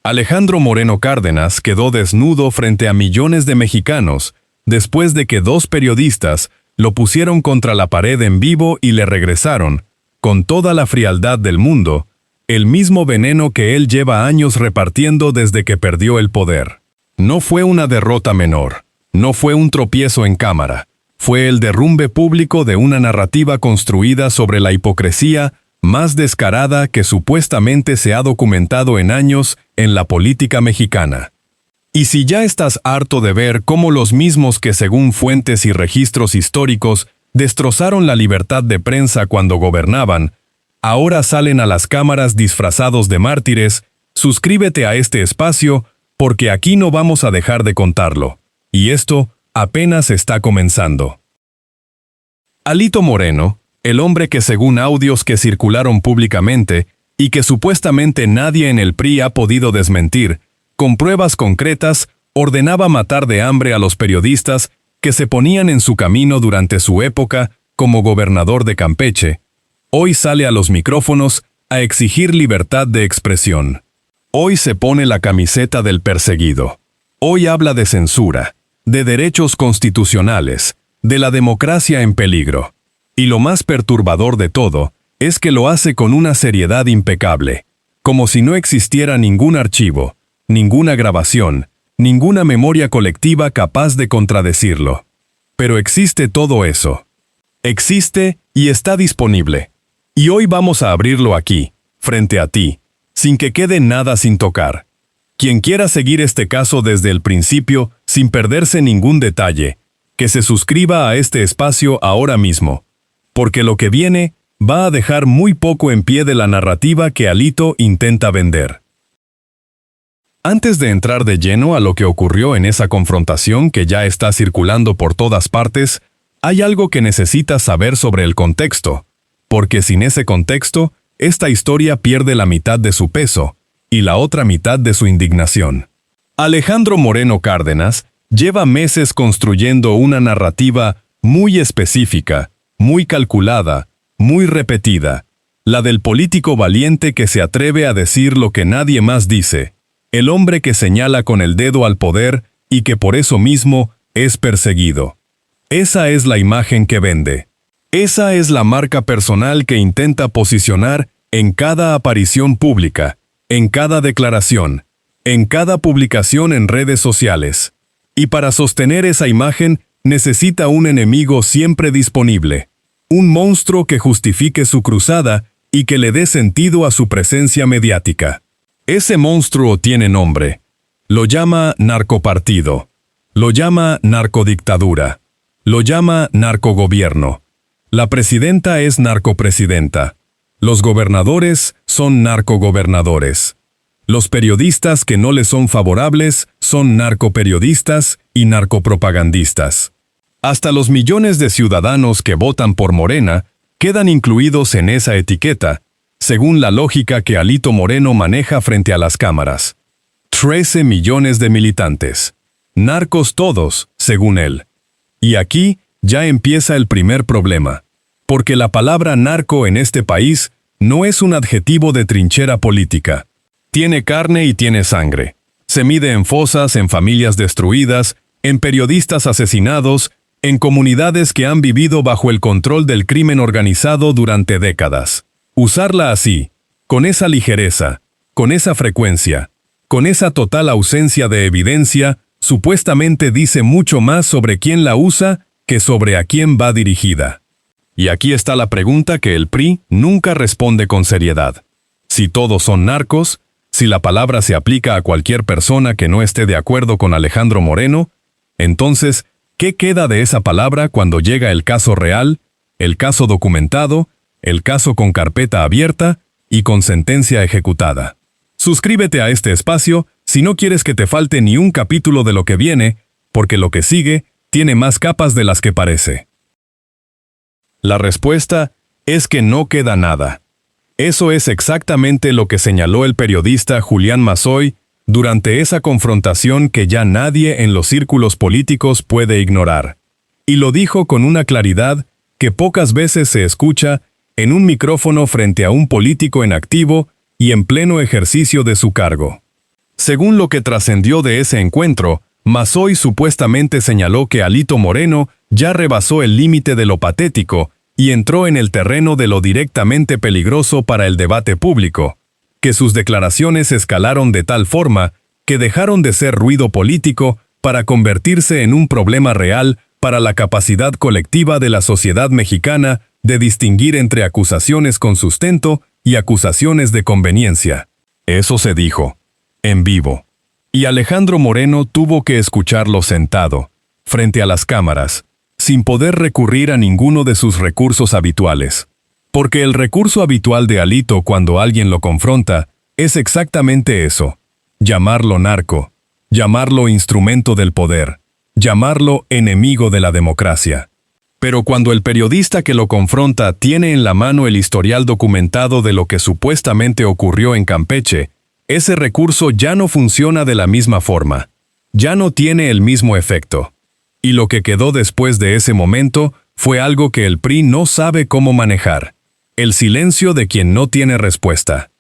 Alejandro Moreno Cárdenas quedó desnudo frente a millones de mexicanos después de que dos periodistas lo pusieron contra la pared en vivo y le regresaron, con toda la frialdad del mundo, el mismo veneno que él lleva años repartiendo desde que perdió el poder. No fue una derrota menor, no fue un tropiezo en cámara, fue el derrumbe público de una narrativa construida sobre la hipocresía más descarada que supuestamente se ha documentado en años en la política mexicana. Y si ya estás harto de ver cómo los mismos que según fuentes y registros históricos destrozaron la libertad de prensa cuando gobernaban, ahora salen a las cámaras disfrazados de mártires, suscríbete a este espacio porque aquí no vamos a dejar de contarlo. Y esto apenas está comenzando. Alito Moreno, el hombre que según audios que circularon públicamente y que supuestamente nadie en el PRI ha podido desmentir, con pruebas concretas, ordenaba matar de hambre a los periodistas que se ponían en su camino durante su época como gobernador de Campeche, hoy sale a los micrófonos a exigir libertad de expresión. Hoy se pone la camiseta del perseguido. Hoy habla de censura, de derechos constitucionales, de la democracia en peligro. Y lo más perturbador de todo es que lo hace con una seriedad impecable, como si no existiera ningún archivo, ninguna grabación, ninguna memoria colectiva capaz de contradecirlo. Pero existe todo eso. Existe y está disponible. Y hoy vamos a abrirlo aquí, frente a ti, sin que quede nada sin tocar. Quien quiera seguir este caso desde el principio, sin perderse ningún detalle, que se suscriba a este espacio ahora mismo, porque lo que viene va a dejar muy poco en pie de la narrativa que Alito intenta vender. Antes de entrar de lleno a lo que ocurrió en esa confrontación que ya está circulando por todas partes, hay algo que necesitas saber sobre el contexto, porque sin ese contexto, esta historia pierde la mitad de su peso y la otra mitad de su indignación. Alejandro Moreno Cárdenas lleva meses construyendo una narrativa muy específica, muy calculada, muy repetida, la del político valiente que se atreve a decir lo que nadie más dice, el hombre que señala con el dedo al poder y que por eso mismo es perseguido. Esa es la imagen que vende. Esa es la marca personal que intenta posicionar en cada aparición pública, en cada declaración, en cada publicación en redes sociales. Y para sostener esa imagen necesita un enemigo siempre disponible, un monstruo que justifique su cruzada y que le dé sentido a su presencia mediática. Ese monstruo tiene nombre. Lo llama narcopartido, lo llama narcodictadura, lo llama narcogobierno. La presidenta es narcopresidenta. Los gobernadores son narcogobernadores. Los periodistas que no les son favorables son narcoperiodistas y narcopropagandistas. Hasta los millones de ciudadanos que votan por Morena quedan incluidos en esa etiqueta, según la lógica que Alito Moreno maneja frente a las cámaras. 13 millones de militantes. Narcos todos, según él. Y aquí ya empieza el primer problema. Porque la palabra narco en este país no es un adjetivo de trinchera política. Tiene carne y tiene sangre. Se mide en fosas, en familias destruidas, en periodistas asesinados, en comunidades que han vivido bajo el control del crimen organizado durante décadas. Usarla así, con esa ligereza, con esa frecuencia, con esa total ausencia de evidencia, supuestamente dice mucho más sobre quién la usa que sobre a quién va dirigida. Y aquí está la pregunta que el PRI nunca responde con seriedad. Si todos son narcos, si la palabra se aplica a cualquier persona que no esté de acuerdo con Alejandro Moreno, entonces, ¿qué queda de esa palabra cuando llega el caso real, el caso documentado, el caso con carpeta abierta y con sentencia ejecutada? Suscríbete a este espacio si no quieres que te falte ni un capítulo de lo que viene, porque lo que sigue tiene más capas de las que parece. La respuesta es que no queda nada. Eso es exactamente lo que señaló el periodista Julián Mazoy durante esa confrontación que ya nadie en los círculos políticos puede ignorar. Y lo dijo con una claridad que pocas veces se escucha en un micrófono frente a un político en activo y en pleno ejercicio de su cargo. Según lo que trascendió de ese encuentro, Mazoy supuestamente señaló que Alito Moreno ya rebasó el límite de lo patético y entró en el terreno de lo directamente peligroso para el debate público, que sus declaraciones escalaron de tal forma que dejaron de ser ruido político para convertirse en un problema real para la capacidad colectiva de la sociedad mexicana de distinguir entre acusaciones con sustento y acusaciones de conveniencia. Eso se dijo, en vivo. Y Alejandro Moreno tuvo que escucharlo sentado, frente a las cámaras, sin poder recurrir a ninguno de sus recursos habituales. Porque el recurso habitual de Alito cuando alguien lo confronta es exactamente eso: llamarlo narco, llamarlo instrumento del poder, llamarlo enemigo de la democracia. Pero cuando el periodista que lo confronta tiene en la mano el historial documentado de lo que supuestamente ocurrió en Campeche, ese recurso ya no funciona de la misma forma, ya no tiene el mismo efecto. Y lo que quedó después de ese momento fue algo que el PRI no sabe cómo manejar: el silencio de quien no tiene respuesta.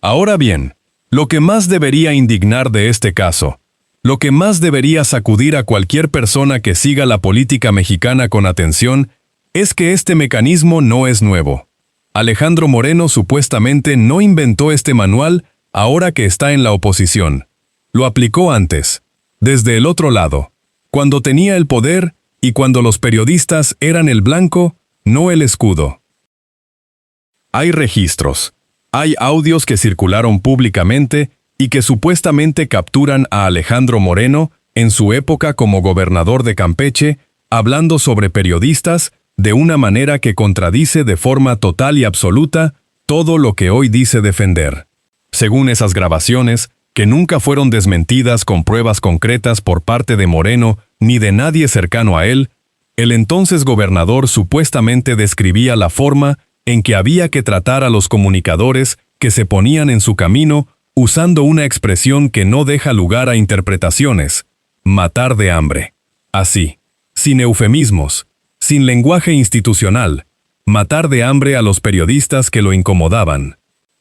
Ahora bien, lo que más debería indignar de este caso, lo que más debería sacudir a cualquier persona que siga la política mexicana con atención, es que este mecanismo no es nuevo. Alejandro Moreno supuestamente no inventó este manual ahora que está en la oposición. Lo aplicó antes, desde el otro lado, cuando tenía el poder y cuando los periodistas eran el blanco, no el escudo. Hay registros, hay audios que circularon públicamente y que supuestamente capturan a Alejandro Moreno, en su época como gobernador de Campeche, hablando sobre periodistas de una manera que contradice de forma total y absoluta todo lo que hoy dice defender. Según esas grabaciones, que nunca fueron desmentidas con pruebas concretas por parte de Moreno ni de nadie cercano a él, el entonces gobernador supuestamente describía la forma en que había que tratar a los comunicadores que se ponían en su camino usando una expresión que no deja lugar a interpretaciones: matar de hambre. Así, sin eufemismos, sin lenguaje institucional, matar de hambre a los periodistas que lo incomodaban.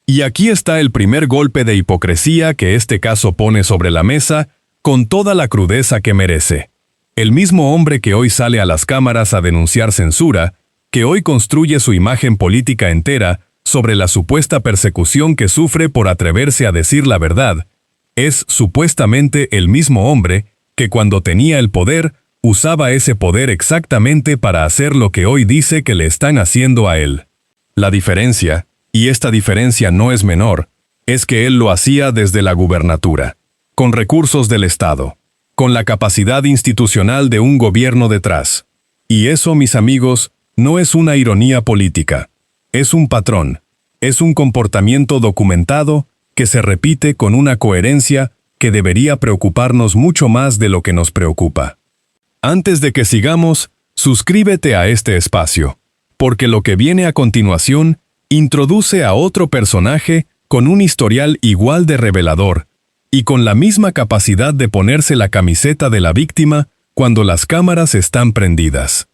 Y aquí está el primer golpe de hipocresía que este caso pone sobre la mesa con toda la crudeza que merece. El mismo hombre que hoy sale a las cámaras a denunciar censura, que hoy construye su imagen política entera sobre la supuesta persecución que sufre por atreverse a decir la verdad, es supuestamente el mismo hombre que cuando tenía el poder usaba ese poder exactamente para hacer lo que hoy dice que le están haciendo a él. La diferencia, y esta diferencia no es menor, es que él lo hacía desde la gubernatura, con recursos del Estado, con la capacidad institucional de un gobierno detrás. Y eso, mis amigos, no es una ironía política, es un patrón, es un comportamiento documentado que se repite con una coherencia que debería preocuparnos mucho más de lo que nos preocupa. Antes de que sigamos, suscríbete a este espacio, porque lo que viene a continuación introduce a otro personaje con un historial igual de revelador y con la misma capacidad de ponerse la camiseta de la víctima cuando las cámaras están prendidas.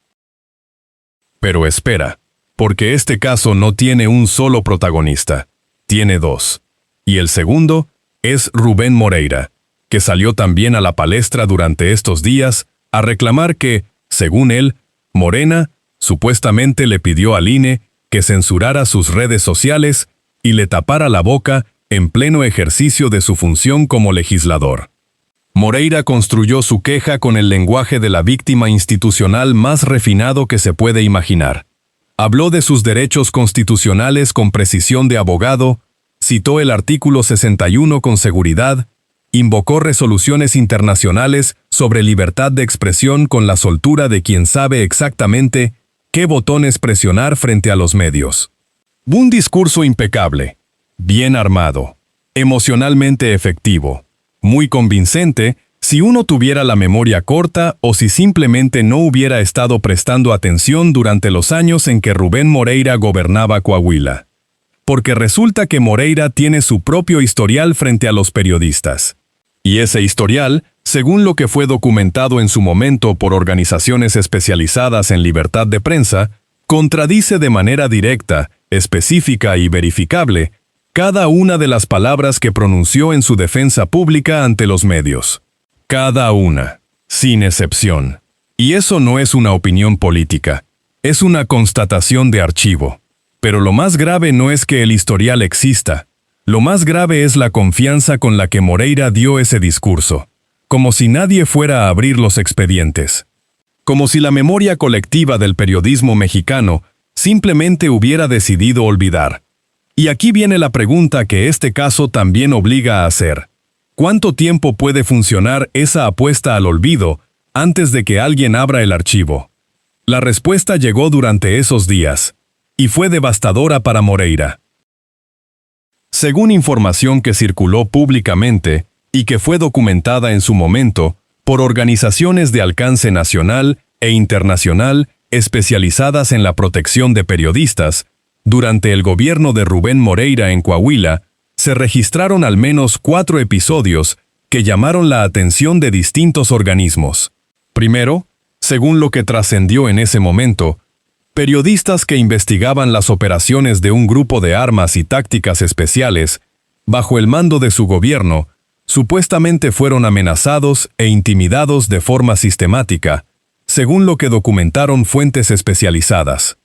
Pero espera, porque este caso no tiene un solo protagonista, tiene dos. Y el segundo es Rubén Moreira, que salió también a la palestra durante estos días a reclamar que, según él, Morena supuestamente le pidió al INE que censurara sus redes sociales y le tapara la boca en pleno ejercicio de su función como legislador. Moreira construyó su queja con el lenguaje de la víctima institucional más refinado que se puede imaginar. Habló de sus derechos constitucionales con precisión de abogado, citó el artículo 61 con seguridad, invocó resoluciones internacionales sobre libertad de expresión con la soltura de quien sabe exactamente qué botones presionar frente a los medios. Un discurso impecable, bien armado, emocionalmente efectivo, muy convincente si uno tuviera la memoria corta o si simplemente no hubiera estado prestando atención durante los años en que Rubén Moreira gobernaba Coahuila. Porque resulta que Moreira tiene su propio historial frente a los periodistas. Y ese historial, según lo que fue documentado en su momento por organizaciones especializadas en libertad de prensa, contradice de manera directa, específica y verificable Cada una de las palabras que pronunció en su defensa pública ante los medios. Cada una, sin excepción. Y eso no es una opinión política, es una constatación de archivo. Pero lo más grave no es que el historial exista. Lo más grave es la confianza con la que Moreira dio ese discurso, como si nadie fuera a abrir los expedientes. Como si la memoria colectiva del periodismo mexicano simplemente hubiera decidido olvidar. Y aquí viene la pregunta que este caso también obliga a hacer. ¿Cuánto tiempo puede funcionar esa apuesta al olvido antes de que alguien abra el archivo? La respuesta llegó durante esos días, y fue devastadora para Moreira. Según información que circuló públicamente y que fue documentada en su momento por organizaciones de alcance nacional e internacional especializadas en la protección de periodistas, durante el gobierno de Rubén Moreira en Coahuila, se registraron al menos 4 episodios que llamaron la atención de distintos organismos. Primero, según lo que trascendió en ese momento, periodistas que investigaban las operaciones de un grupo de armas y tácticas especiales, bajo el mando de su gobierno, supuestamente fueron amenazados e intimidados de forma sistemática, según lo que documentaron fuentes especializadas.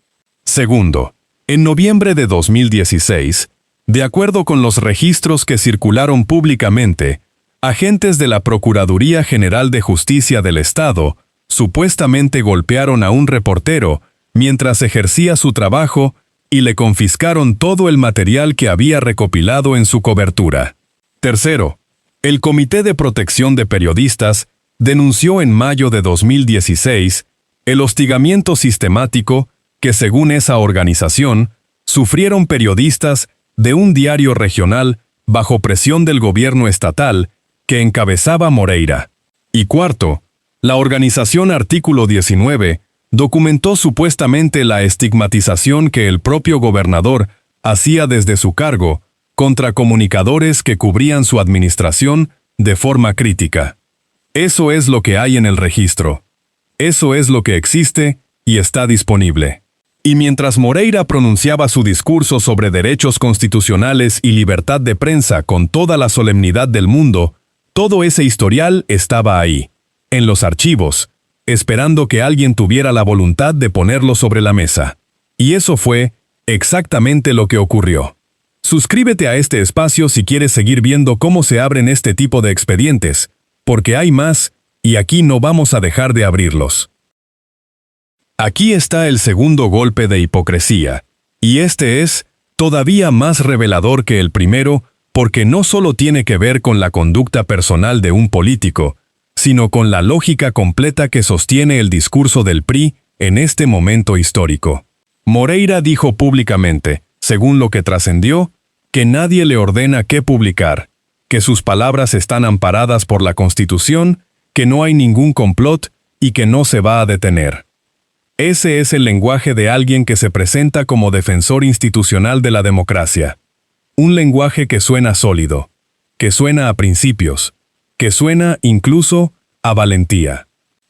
Segundo, en noviembre de 2016, de acuerdo con los registros que circularon públicamente, agentes de la Procuraduría General de Justicia del Estado supuestamente golpearon a un reportero mientras ejercía su trabajo y le confiscaron todo el material que había recopilado en su cobertura. Tercero, el Comité de Protección de Periodistas denunció en mayo de 2016 el hostigamiento sistemático que, según esa organización, sufrieron periodistas de un diario regional bajo presión del gobierno estatal que encabezaba Moreira. Y cuarto, la organización Artículo 19 documentó supuestamente la estigmatización que el propio gobernador hacía desde su cargo contra comunicadores que cubrían su administración de forma crítica. Eso es lo que hay en el registro. Eso es lo que existe y está disponible. Y mientras Moreira pronunciaba su discurso sobre derechos constitucionales y libertad de prensa con toda la solemnidad del mundo, todo ese historial estaba ahí, en los archivos, esperando que alguien tuviera la voluntad de ponerlo sobre la mesa. Y eso fue exactamente lo que ocurrió. Suscríbete a este espacio si quieres seguir viendo cómo se abren este tipo de expedientes, porque hay más, y aquí no vamos a dejar de abrirlos. Aquí está el segundo golpe de hipocresía, y este es todavía más revelador que el primero, porque no solo tiene que ver con la conducta personal de un político, sino con la lógica completa que sostiene el discurso del PRI en este momento histórico. Moreira dijo públicamente, según lo que trascendió, que nadie le ordena qué publicar, que sus palabras están amparadas por la Constitución, que no hay ningún complot y que no se va a detener. Ese es el lenguaje de alguien que se presenta como defensor institucional de la democracia. Un lenguaje que suena sólido, que suena a principios, que suena incluso a valentía.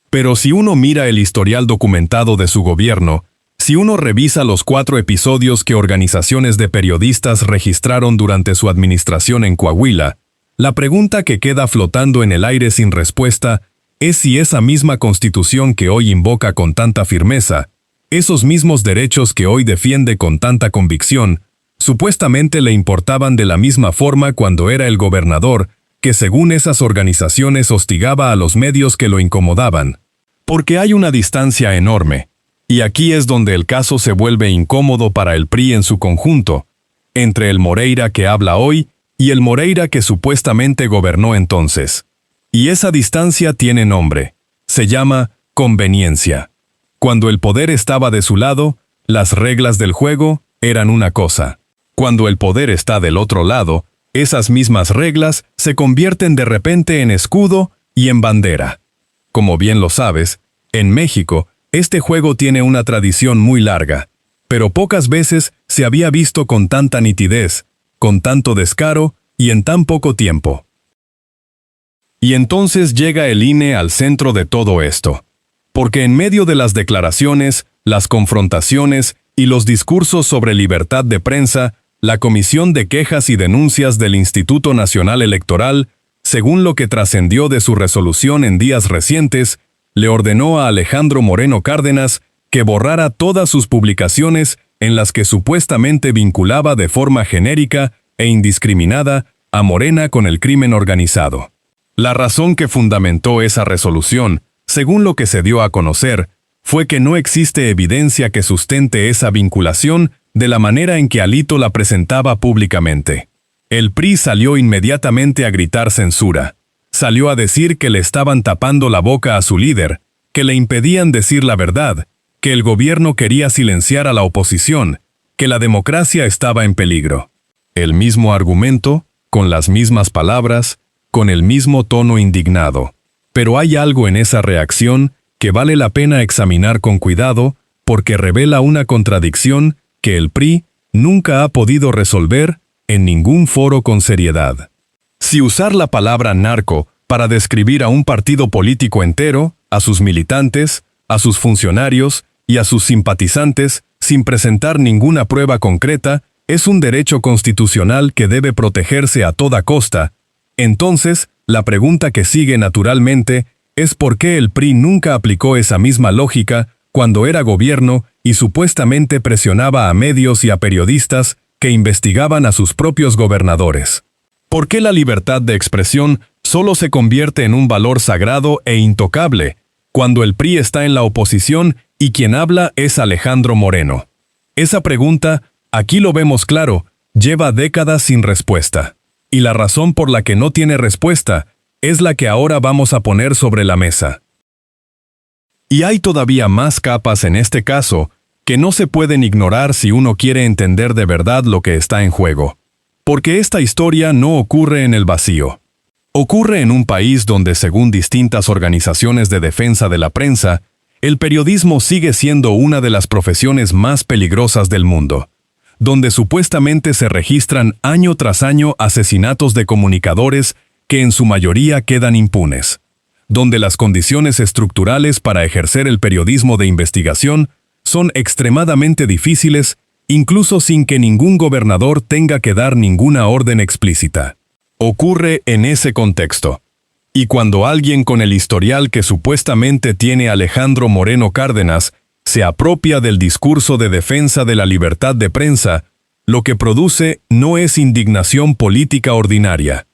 Pero si uno mira el historial documentado de su gobierno, si uno revisa los 4 episodios que organizaciones de periodistas registraron durante su administración en Coahuila, la pregunta que queda flotando en el aire sin respuesta es si esa misma Constitución que hoy invoca con tanta firmeza, esos mismos derechos que hoy defiende con tanta convicción, supuestamente le importaban de la misma forma cuando era el gobernador, que según esas organizaciones hostigaba a los medios que lo incomodaban. Porque hay una distancia enorme, y aquí es donde el caso se vuelve incómodo para el PRI en su conjunto, entre el Moreira que habla hoy y el Moreira que supuestamente gobernó entonces. Y esa distancia tiene nombre. Se llama conveniencia. Cuando el poder estaba de su lado, las reglas del juego eran una cosa. Cuando el poder está del otro lado, esas mismas reglas se convierten de repente en escudo y en bandera. Como bien lo sabes, en México, este juego tiene una tradición muy larga, pero pocas veces se había visto con tanta nitidez, con tanto descaro y en tan poco tiempo. Y entonces llega el INE al centro de todo esto, porque en medio de las declaraciones, las confrontaciones y los discursos sobre libertad de prensa, la Comisión de Quejas y Denuncias del Instituto Nacional Electoral, según lo que trascendió de su resolución en días recientes, le ordenó a Alejandro Moreno Cárdenas que borrara todas sus publicaciones en las que supuestamente vinculaba de forma genérica e indiscriminada a Morena con el crimen organizado. La razón que fundamentó esa resolución, según lo que se dio a conocer, fue que no existe evidencia que sustente esa vinculación de la manera en que Alito la presentaba públicamente. El PRI salió inmediatamente a gritar censura. Salió a decir que le estaban tapando la boca a su líder, que le impedían decir la verdad, que el gobierno quería silenciar a la oposición, que la democracia estaba en peligro. El mismo argumento, con las mismas palabras, con el mismo tono indignado. Pero hay algo en esa reacción que vale la pena examinar con cuidado porque revela una contradicción que el PRI nunca ha podido resolver en ningún foro con seriedad. Si usar la palabra narco para describir a un partido político entero, a sus militantes, a sus funcionarios y a sus simpatizantes, sin presentar ninguna prueba concreta, es un derecho constitucional que debe protegerse a toda costa, entonces, la pregunta que sigue naturalmente es por qué el PRI nunca aplicó esa misma lógica cuando era gobierno y supuestamente presionaba a medios y a periodistas que investigaban a sus propios gobernadores. ¿Por qué la libertad de expresión solo se convierte en un valor sagrado e intocable cuando el PRI está en la oposición y quien habla es Alejandro Moreno? Esa pregunta, aquí lo vemos claro, lleva décadas sin respuesta. Y la razón por la que no tiene respuesta es la que ahora vamos a poner sobre la mesa. Y hay todavía más capas en este caso que no se pueden ignorar si uno quiere entender de verdad lo que está en juego. Porque esta historia no ocurre en el vacío. Ocurre en un país donde, según distintas organizaciones de defensa de la prensa, el periodismo sigue siendo una de las profesiones más peligrosas del mundo, donde supuestamente se registran año tras año asesinatos de comunicadores que en su mayoría quedan impunes, donde las condiciones estructurales para ejercer el periodismo de investigación son extremadamente difíciles, incluso sin que ningún gobernador tenga que dar ninguna orden explícita. Ocurre en ese contexto. Y cuando alguien con el historial que supuestamente tiene Alejandro Moreno Cárdenas se apropia del discurso de defensa de la libertad de prensa, lo que produce no es indignación política ordinaria.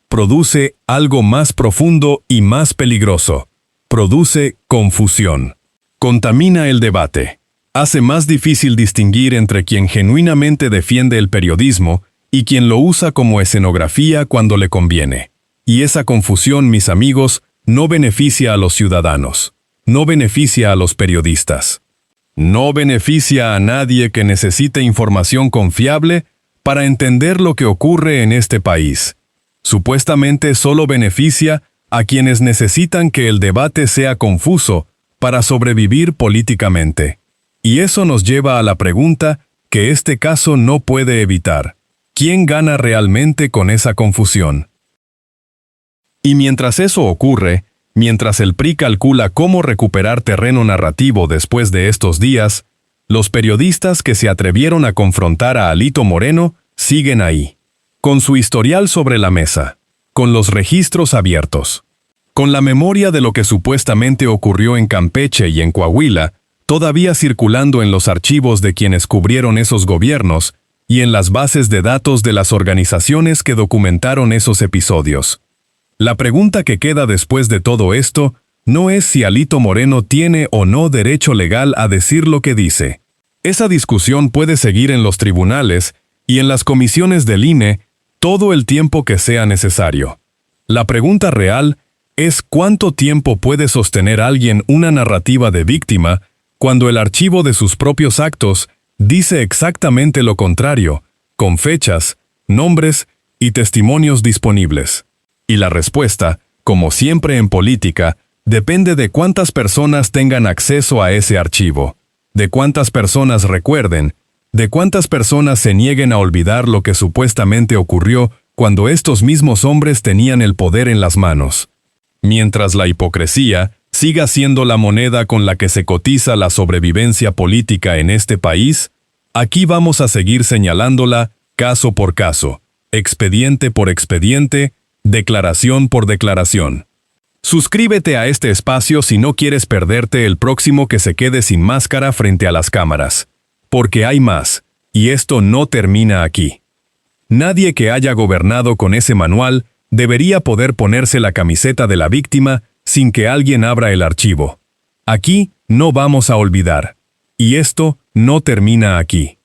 Produce algo más profundo y más peligroso. Produce confusión. Contamina el debate. Hace más difícil distinguir entre quien genuinamente defiende el periodismo y quien lo usa como escenografía cuando le conviene. Y esa confusión, mis amigos, no beneficia a los ciudadanos. No beneficia a los periodistas. No beneficia a nadie que necesite información confiable para entender lo que ocurre en este país. Supuestamente solo beneficia a quienes necesitan que el debate sea confuso para sobrevivir políticamente. Y eso nos lleva a la pregunta que este caso no puede evitar. ¿Quién gana realmente con esa confusión? Y mientras eso ocurre, mientras el PRI calcula cómo recuperar terreno narrativo después de estos días, los periodistas que se atrevieron a confrontar a Alito Moreno siguen ahí, con su historial sobre la mesa, con los registros abiertos, con la memoria de lo que supuestamente ocurrió en Campeche y en Coahuila, todavía circulando en los archivos de quienes cubrieron esos gobiernos y en las bases de datos de las organizaciones que documentaron esos episodios. La pregunta que queda después de todo esto no es si Alito Moreno tiene o no derecho legal a decir lo que dice. Esa discusión puede seguir en los tribunales y en las comisiones del INE todo el tiempo que sea necesario. La pregunta real es cuánto tiempo puede sostener alguien una narrativa de víctima cuando el archivo de sus propios actos dice exactamente lo contrario, con fechas, nombres y testimonios disponibles. Y la respuesta, como siempre en política, depende de cuántas personas tengan acceso a ese archivo, de cuántas personas recuerden, de cuántas personas se nieguen a olvidar lo que supuestamente ocurrió cuando estos mismos hombres tenían el poder en las manos. Mientras la hipocresía siga siendo la moneda con la que se cotiza la sobrevivencia política en este país, aquí vamos a seguir señalándola caso por caso, expediente por expediente, declaración por declaración. Suscríbete a este espacio si no quieres perderte el próximo que se quede sin máscara frente a las cámaras. Porque hay más, y esto no termina aquí. Nadie que haya gobernado con ese manual debería poder ponerse la camiseta de la víctima sin que alguien abra el archivo. Aquí no vamos a olvidar. Y esto no termina aquí.